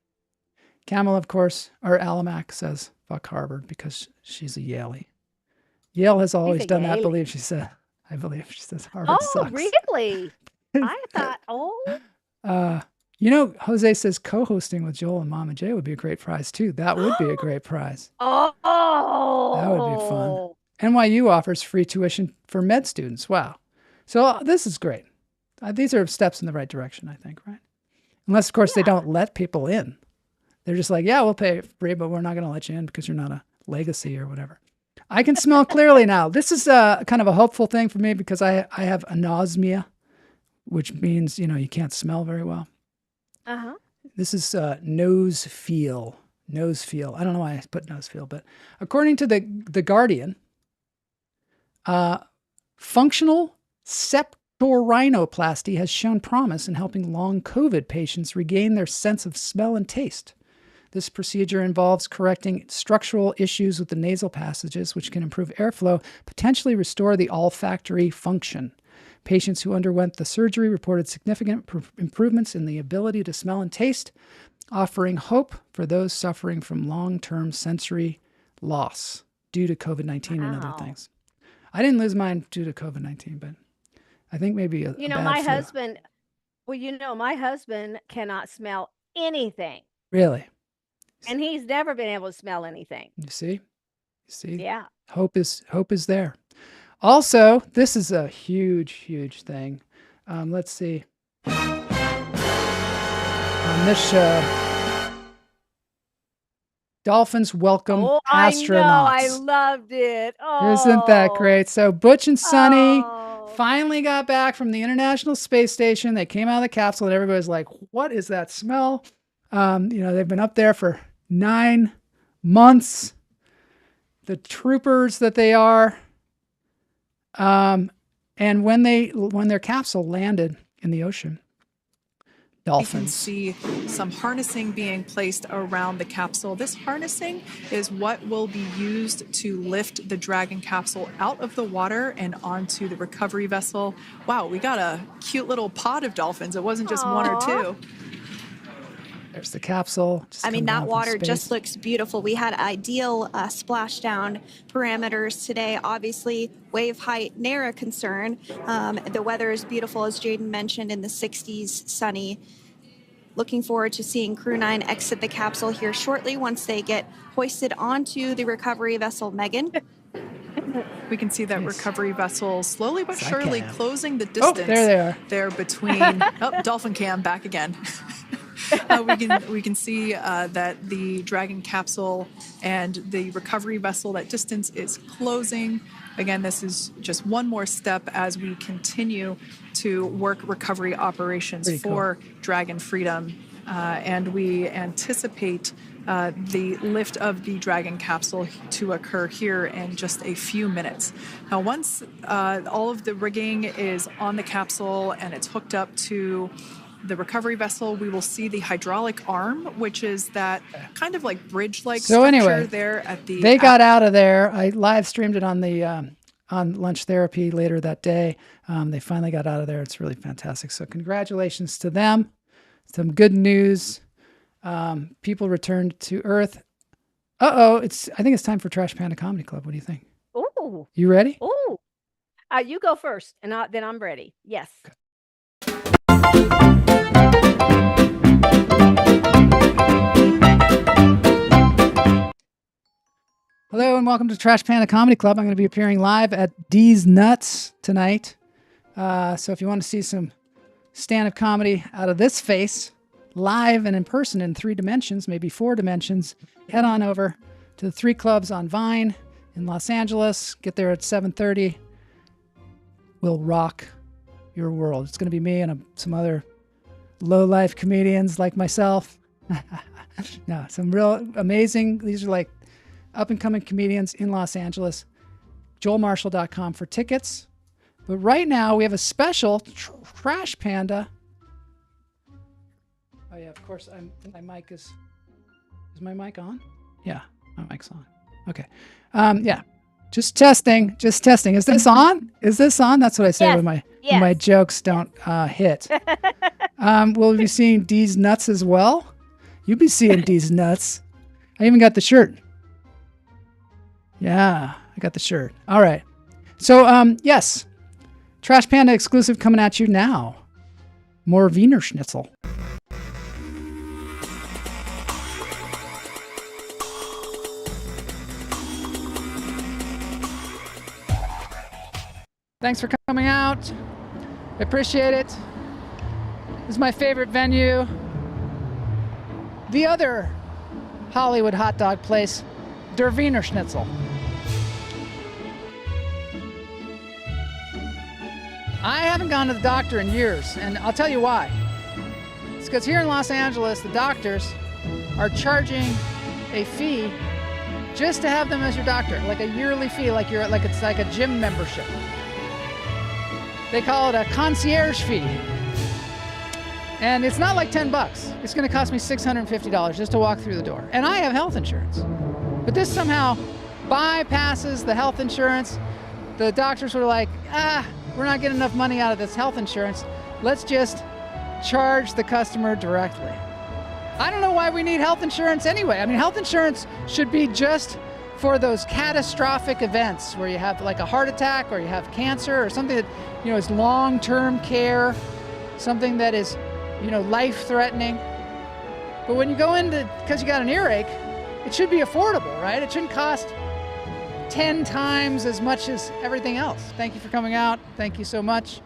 Camel, of course, or Alamac says, fuck Harvard because she's a Yalie. Yale has always done that, I believe she says Harvard sucks. Oh, really? I thought, Jose says co-hosting with Joel and Mama J would be a great prize too. That would be a great prize. Oh, that would be fun. NYU offers free tuition for med students. Wow. So this is great. These are steps in the right direction, I think, right? Unless, of course, they don't let people in. They're just like, yeah, we'll pay free, but we're not going to let you in because you're not a legacy or whatever. I can smell clearly now. This is kind of a hopeful thing for me because I have anosmia, which means, you can't smell very well. Uh-huh. This is nose feel. Nose feel. I don't know why I put nose feel, but according to the Guardian, functional septorhinoplasty has shown promise in helping long COVID patients regain their sense of smell and taste. This procedure involves correcting structural issues with the nasal passages, which can improve airflow, potentially restore the olfactory function. Patients who underwent the surgery reported significant improvements in the ability to smell and taste, offering hope for those suffering from long-term sensory loss due to COVID-19 and other things. I didn't lose mine due to COVID-19, but I think maybe a bad my flu. husband, my husband cannot smell anything. Really? And he's never been able to smell anything. You see? Yeah. Hope is there. Also, this is a huge, huge thing. Let's see. On this show, dolphins welcome astronauts. I loved it. Oh. Isn't that great? So Butch and Sunny finally got back from the International Space Station. They came out of the capsule and everybody's like, what is that smell? They've been up there for 9 months. The troopers that they are. And when their capsule landed in the ocean, dolphins. You can see some harnessing being placed around the capsule. This harnessing is what will be used to lift the Dragon capsule out of the water and onto the recovery vessel. Wow, we got a cute little pod of dolphins. It wasn't just one or two. There's the capsule. That water just looks beautiful. We had ideal splashdown parameters today. Obviously, wave height, ne'er a concern. The weather is beautiful, as Jaden mentioned, in the 60s, sunny. Looking forward to seeing Crew 9 exit the capsule here shortly once they get hoisted onto the recovery vessel Megan. We can see that recovery vessel slowly but surely closing the distance. There they are. There between... dolphin cam back again. we can see that the Dragon capsule and the recovery vessel, that distance is closing. Again, this is just one more step as we continue to work recovery operations for Dragon Freedom. And we anticipate the lift of the Dragon capsule to occur here in just a few minutes. Now, once all of the rigging is on the capsule and it's hooked up to the recovery vessel, we will see the hydraulic arm, which is that kind of like bridge-like structure there at the... They got out of there. I live streamed it on the on Lunch Therapy later that day. They finally got out of there. It's really fantastic. So congratulations to them. Some good news. People returned to Earth. I think it's time for Trash Panda Comedy Club. What do you think? Ooh. You ready? Ooh. You go first, and then I'm ready. Yes. Okay. Hello and welcome to Trash Panda Comedy Club. I'm going to be appearing live at D's Nuts tonight. So if you want to see some stand-up comedy out of this face, live and in person in 3 dimensions, maybe 4 dimensions, head on over to the 3 clubs on Vine in Los Angeles. Get there at 7:30. We'll rock your world. It's going to be me and some other low-life comedians like myself. No, some real amazing, these are like up-and-coming comedians in Los Angeles. JoelMarshall.com for tickets. But right now, we have a special Trash Panda. Oh, yeah, of course, my mic is my mic on? Yeah, my mic's on. Okay. Yeah, just testing. Is this on? Is this on? That's what I say when my jokes don't hit. We'll be seeing D's Nuts as well. You'll be seeing D's Nuts. I even got the shirt. Yeah, I got the shirt. All right. So, yes, Trash Panda exclusive coming at you now. More Wiener Schnitzel. Thanks for coming out. I appreciate it. This is my favorite venue. The other Hollywood hot dog place, Der Wiener Schnitzel. I haven't gone to the doctor in years, and I'll tell you why. It's because here in Los Angeles, the doctors are charging a fee just to have them as your doctor, like a yearly fee, like it's like a gym membership. They call it a concierge fee. And it's not like $10. It's going to cost me $650 just to walk through the door. And I have health insurance. But this somehow bypasses the health insurance. The doctors were like, we're not getting enough money out of this health insurance. Let's just charge the customer directly. I don't know why we need health insurance anyway. I mean, health insurance should be just for those catastrophic events where you have like a heart attack or you have cancer or something that, is long-term care, something that is, life-threatening. But when you go into, because you got an earache, it should be affordable, right? It shouldn't cost 10 times as much as everything else. Thank you for coming out. Thank you so much.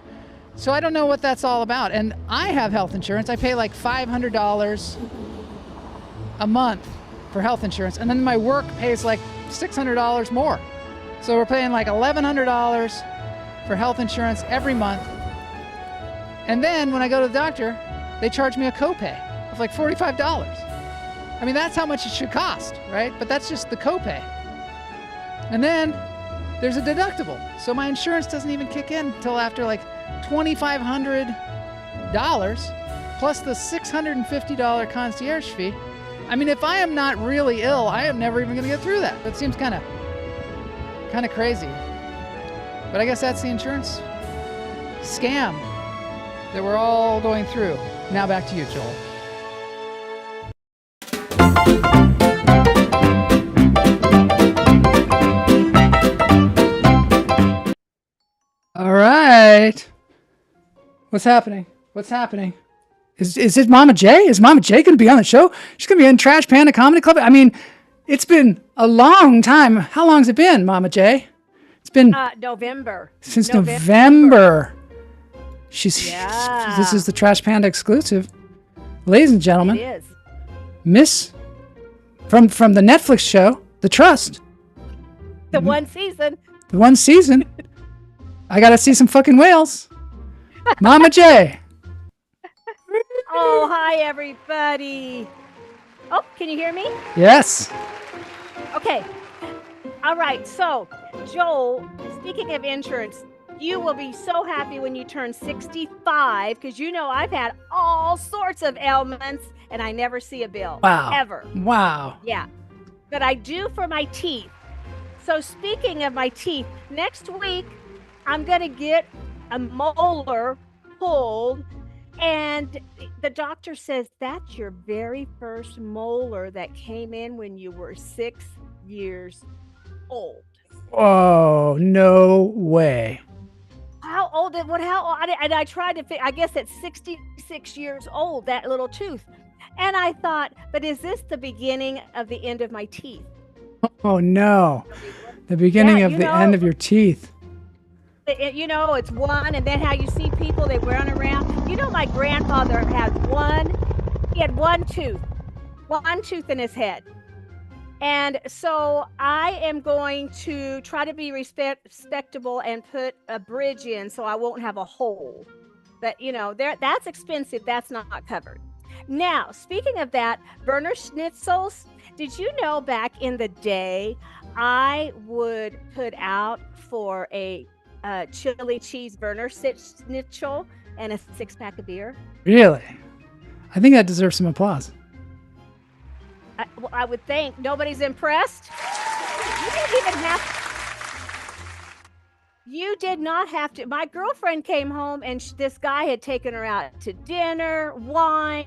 So I don't know what that's all about. And I have health insurance. I pay like $500 a month for health insurance. And then my work pays like $600 more. So we're paying like $1,100 for health insurance every month. And then when I go to the doctor, they charge me a copay of like $45. I mean, that's how much it should cost, right? But that's just the copay. And then there's a deductible. So my insurance doesn't even kick in until after like $2,500 plus the $650 concierge fee. I mean, if I am not really ill, I am never even going to get through that. It seems kind of crazy. But I guess that's the insurance scam that we're all going through. Now back to you, Joel. All right. What's happening? Is it Mama J? Is Mama J going to be on the show? She's going to be in Trash Panda Comedy Club. I mean, it's been a long time. How long has it been, Mama J? It's been November. Since November. This is the Trash Panda exclusive. Ladies and gentlemen, It is. Miss from the Netflix show, The Trust. The one season. The one season. I gotta see some fucking whales. Mama J. Oh, hi, everybody. Oh, can you hear me? Yes. Okay. All right. So, Joel, speaking of insurance, you will be so happy when you turn 65 because you know I've had all sorts of ailments and I never see a bill. Wow. Ever. Wow. Yeah. But I do for my teeth. So, speaking of my teeth, next week I'm going to get a molar pulled. And the doctor says that's your very first molar that came in when you were 6 years old. Oh, no way. How old? And I tried to I guess at 66 years old, that little tooth. And I thought, but is this the beginning of the end of my teeth? Oh, no. The beginning of the end of your teeth. It's one, and then how you see people, they run around. My grandfather he had one tooth in his head. And so I am going to try to be respectable and put a bridge in so I won't have a hole. But, that's expensive. That's not covered. Now, speaking of that, burner schnitzels, did you know back in the day, I would put out for a chili cheese burner schnitzel and a 6-pack of beer? Really? I think that deserves some applause. I would think. Nobody's impressed? You did not have to. My girlfriend came home and this guy had taken her out to dinner, wine,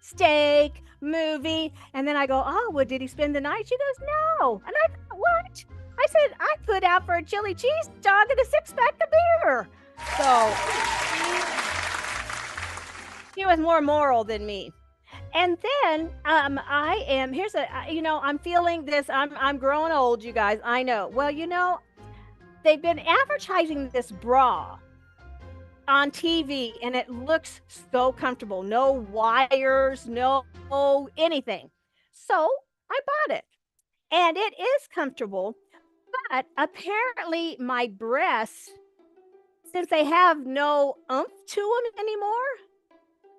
steak, movie. And then I go, oh, well, did he spend the night? She goes, no. And I thought, what? I said, I put out for a chili cheese dog and a 6-pack of beer. So he was more moral than me. And then I am, I'm feeling this. I'm growing old, you guys. I know. Well, they've been advertising this bra on TV and it looks so comfortable. No wires, no anything. So I bought it and it is comfortable. But apparently my breasts, since they have no oomph to them anymore,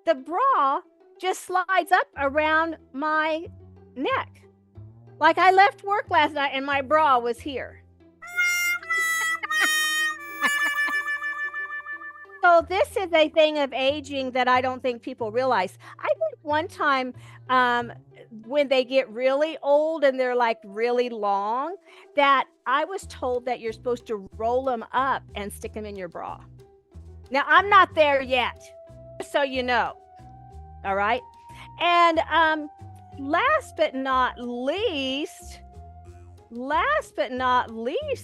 the bra just slides up around my neck. Like I left work last night and my bra was here. So this is a thing of aging that I don't think people realize. I think one time when they get really old and they're like really long, that I was told that you're supposed to roll them up and stick them in your bra. Now, I'm not there yet, so you know. All right. And last but not least,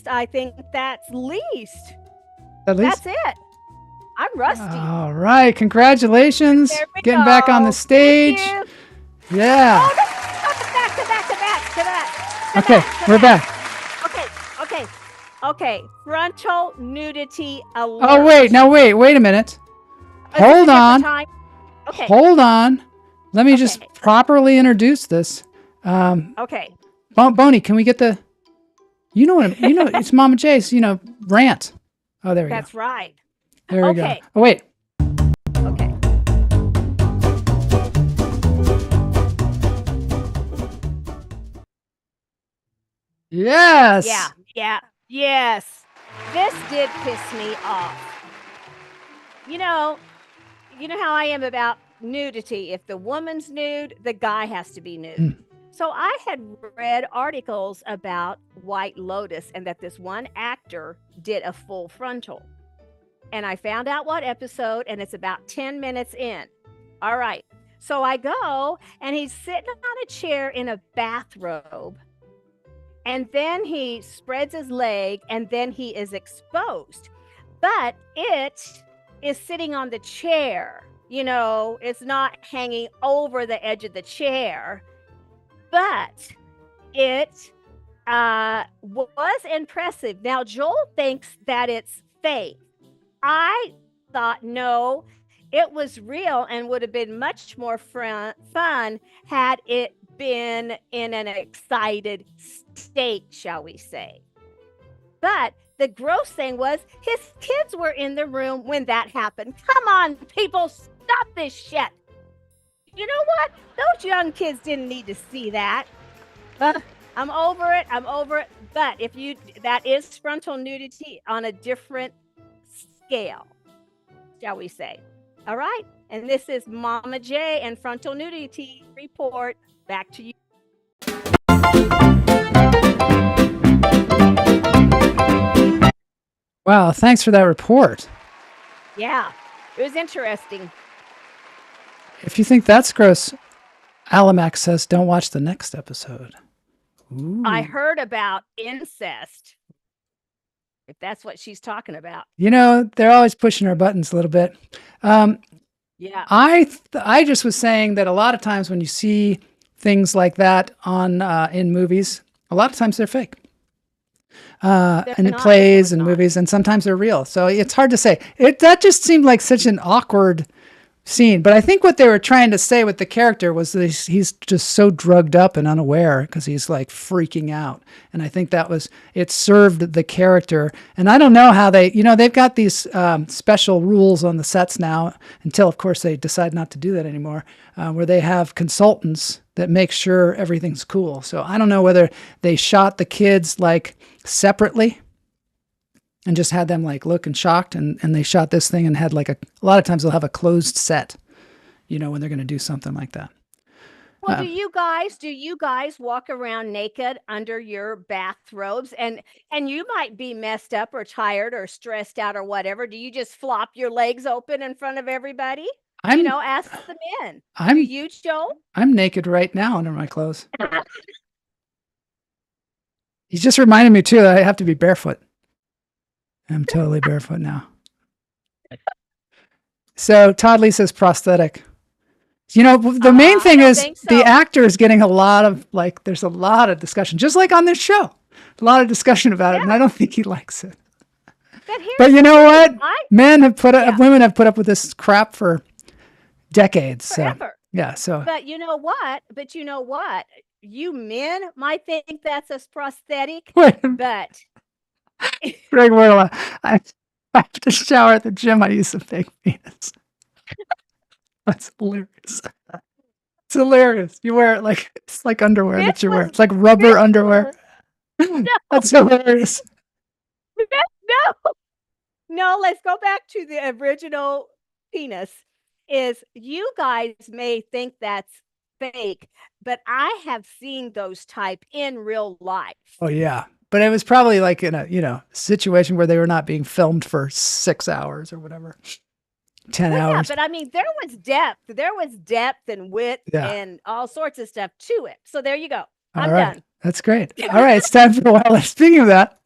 I think that's least. At least? That's it. I'm rusty. All right. Congratulations. There we Getting go. back on the stage. Thank you. Yeah. Oh, no, come back. Okay. We're back. Okay. Frontal nudity alert. Oh, wait. Now, wait a minute. Hold on. Okay. Hold on. Let me just properly introduce this. Okay. Boney, can we get the, it's Mama J's, rant. Oh, there we go. That's right. There we go. Okay. Oh, wait. Okay. Yes. Yeah. Yes. This did piss me off. You know how I am about nudity. If the woman's nude, the guy has to be nude. So I had read articles about White Lotus and that this one actor did a full frontal. And I found out what episode, and it's about 10 minutes in. All right. So I go, and he's sitting on a chair in a bathrobe. And then he spreads his leg, and then he is exposed. But it is sitting on the chair. It's not hanging over the edge of the chair. But it was impressive. Now, Joel thinks that it's fake. I thought, no, it was real and would have been much more fun had it been in an excited state, shall we say. But the gross thing was his kids were in the room when that happened. Come on, people, stop this shit. You know what? Those young kids didn't need to see that. I'm over it. But that is frontal nudity on a different scale, shall we say. All right. And this is Mama J and Frontal Nudity Report. Back to you. Wow, thanks for that report. Yeah, it was interesting. If you think that's gross, Alamac says don't watch the next episode. Ooh. I heard about incest, if that's what she's talking about. You know, they're always pushing our buttons a little bit. Yeah. I just was saying that a lot of times when you see things like that on in movies, a lot of times they're fake. And it plays and movies, and sometimes they're real. So it's hard to say. That just seemed like such an awkward scene. But I think what they were trying to say with the character was that he's just so drugged up and unaware because he's like freaking out. And I think it served the character. And I don't know how they've got these special rules on the sets now, until of course they decide not to do that anymore, where they have consultants that make sure everything's cool. So I don't know whether they shot the kids like separately and just had them like looking shocked, and they shot this thing and had like a lot of times they'll have a closed set, when they're going to do something like that. Well, do you guys walk around naked under your bathrobes, and you might be messed up or tired or stressed out or whatever? Do you just flop your legs open in front of everybody? Ask the men. Do you, Joe? I'm naked right now under my clothes. You just reminded me too that I have to be barefoot. I'm totally barefoot now. So Todd Lee says prosthetic. The main thing is the actor is getting a lot of there's a lot of discussion, just like on this show, a lot of discussion about it, and I don't think he likes it. But you know what? Women have put up with this crap for decades. Forever. So, yeah. So. But you know what? You men might think that's a prosthetic, but Greg Wurla, I have to shower at the gym. I use a fake penis. That's hilarious. It's hilarious. You wear it it's like underwear that you wear. It's like rubber underwear. That's hilarious. No, let's go back to the original penis. You guys may think that's fake, but I have seen those type in real life. Oh yeah. But it was probably like in a, situation where they were not being filmed for 6 hours or whatever. 10 hours. Yeah, but I mean, there was depth and width and all sorts of stuff to it. So there you go. I'm done. That's great. All right. It's time for a while. Speaking of that.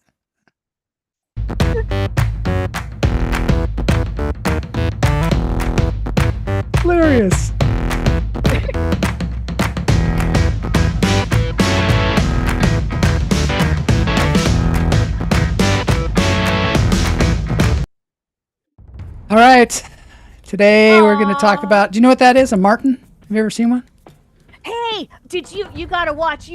Hilarious. All right. Today we're going to talk about, do you know what that is? A martin? Have you ever seen one? Hey, you got to watch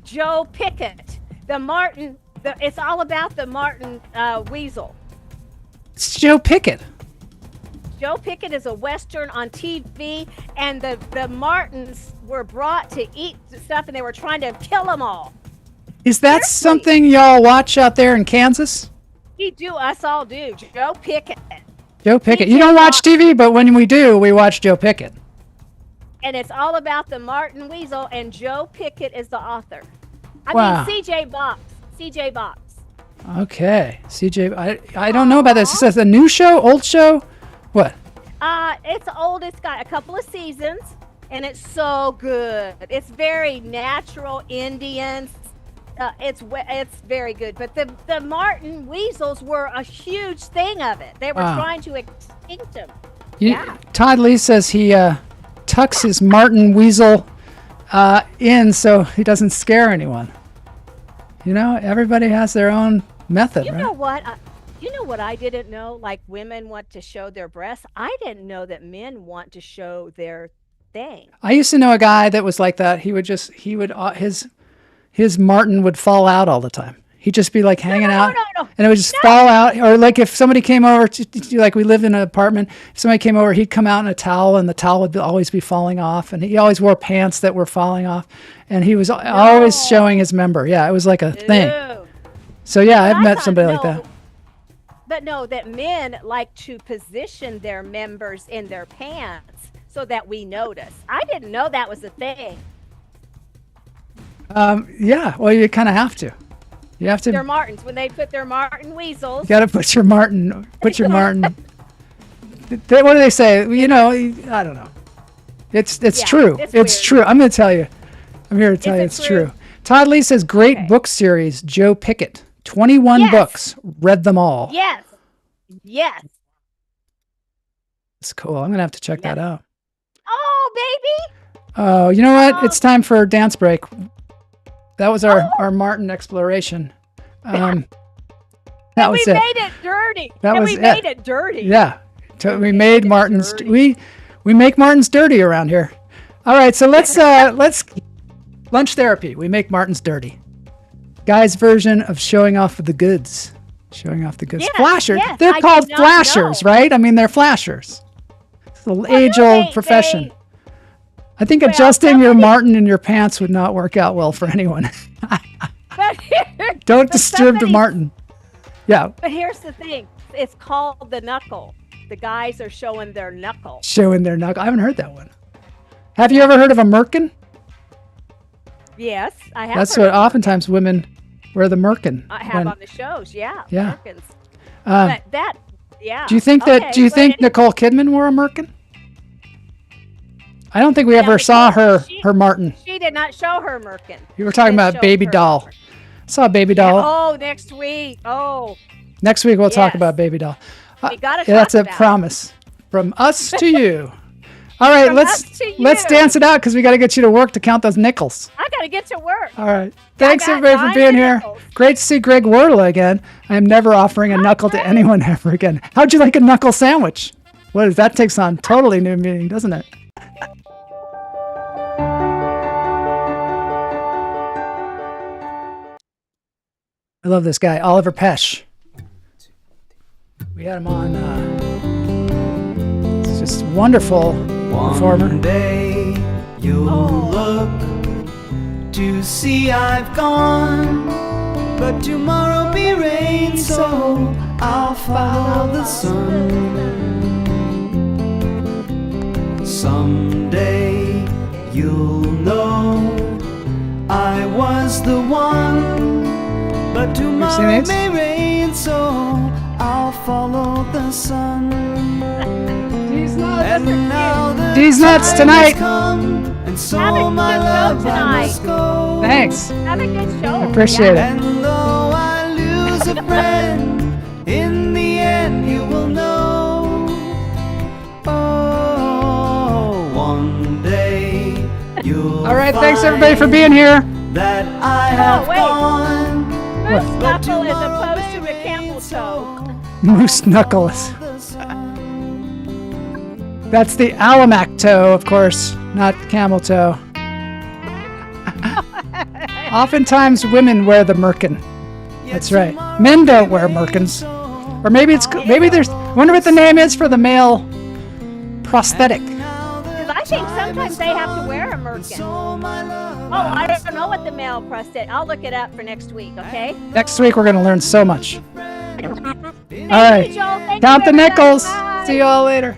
Joe Pickett. The martin, it's all about the martin weasel. It's Joe Pickett. Joe Pickett is a Western on TV, and the martins were brought to eat stuff, and they were trying to kill them all. Is that something y'all watch out there in Kansas? Us all do. Joe Pickett. Joe Pickett. You don't watch TV, but when we do, we watch Joe Pickett. And it's all about the martin weasel, and Joe Pickett is the author. Wow. CJ Box. Okay. CJ, I don't know about this. Is this a new show, old show? What? It's old. It's got a couple of seasons, and it's so good. It's very natural Indians. It's very good. But the martin weasels were a huge thing of it. They were trying to extinct them. Todd Lee says he tucks his martin weasel in so he doesn't scare anyone. Everybody has their own method, right? You You know what I didn't know? Like women want to show their breasts. I didn't know that men want to show their thing. I used to know a guy that was like that. His martin would fall out all the time. He'd just be like hanging out, and it would just fall out. Or like if somebody came over, like we lived in an apartment, if somebody came over, he'd come out in a towel, and the towel would always be falling off. And he always wore pants that were falling off, and he was always showing his member. Yeah, it was like a thing. So yeah, I've met somebody like that. But no, that men like to position their members in their pants so that we notice. I didn't know that was a thing. Yeah, well, you kind of have to. You have to. Their martins, when they put their martin weasels. You got to put your martin. Put your martin. What do they say? You know, I don't know. It's true. It's true. I'm going to tell you. I'm here to tell you it's true. Todd Lee says, great book series, Joe Pickett. 21 books. Read them all. Yes. Yes. It's cool. I'm going to have to check that out. Oh, baby. Oh, you know what? It's time for a dance break. That was our martin exploration. That was we made it dirty. We made it dirty. Yeah. We made martins. We make martins dirty around here. All right, so let's lunch therapy. We make martins dirty. Guy's version of showing off the goods. Showing off the goods. Yes, Flashers. yes, They're called flashers, right? I mean, they're flashers. It's an age-old profession. I think adjusting your martin in your pants would not work out well for anyone. Don't disturb the martin. Yeah. But here's the thing. It's called the knuckle. The guys are showing their knuckle. Showing their knuckle. I haven't heard that one. Have you ever heard of a merkin? Yes, I have. That's what oftentimes women wear the merkin. I have on the shows, yeah. Yeah. Merkins. But that, yeah. Do you think Nicole Kidman wore a merkin? I don't think we ever saw her martin. She did not show her merkin. You were talking about Baby Doll. I saw Baby Doll. Oh, next week. Oh. Next week we'll talk about Baby Doll. We gotta that's a promise from us to you. All right, let's dance it out because we got to get you to work to count those nickels. I got to get to work. All right. Thanks everybody for being here. Great to see Greg Wordle again. I am never offering a knuckle to anyone ever again. How'd you like a knuckle sandwich? What is that? Takes on totally new meaning, doesn't it? I love this guy, Oliver Pesh. We had him on. It's just wonderful performer. One day you'll look to see I've gone, but tomorrow be rain, so I'll follow the sun. Someday you'll know I was the one, but tomorrow may rain, so I'll follow the sun. These nuts tonight. And so my love I must go. Thanks. Have a good show. I appreciate it. And though I lose a friend, in the end you will know. Oh, one day you'll. All right, thanks everybody for being here. That I have gone. Moose knuckle as opposed to a camel toe. Moose knuckles. That's the Alamac toe, of course, not camel toe. Oftentimes women wear the merkin. That's right. Men don't wear merkins. Or maybe there's, I wonder what the name is for the male prosthetic. Because I think sometimes they have to wear a merkin. Oh, I don't know what the male prosthetic. I'll look it up for next week, okay? Next week we're going to learn so much. All right. Joel. Count the nickels. See you all later.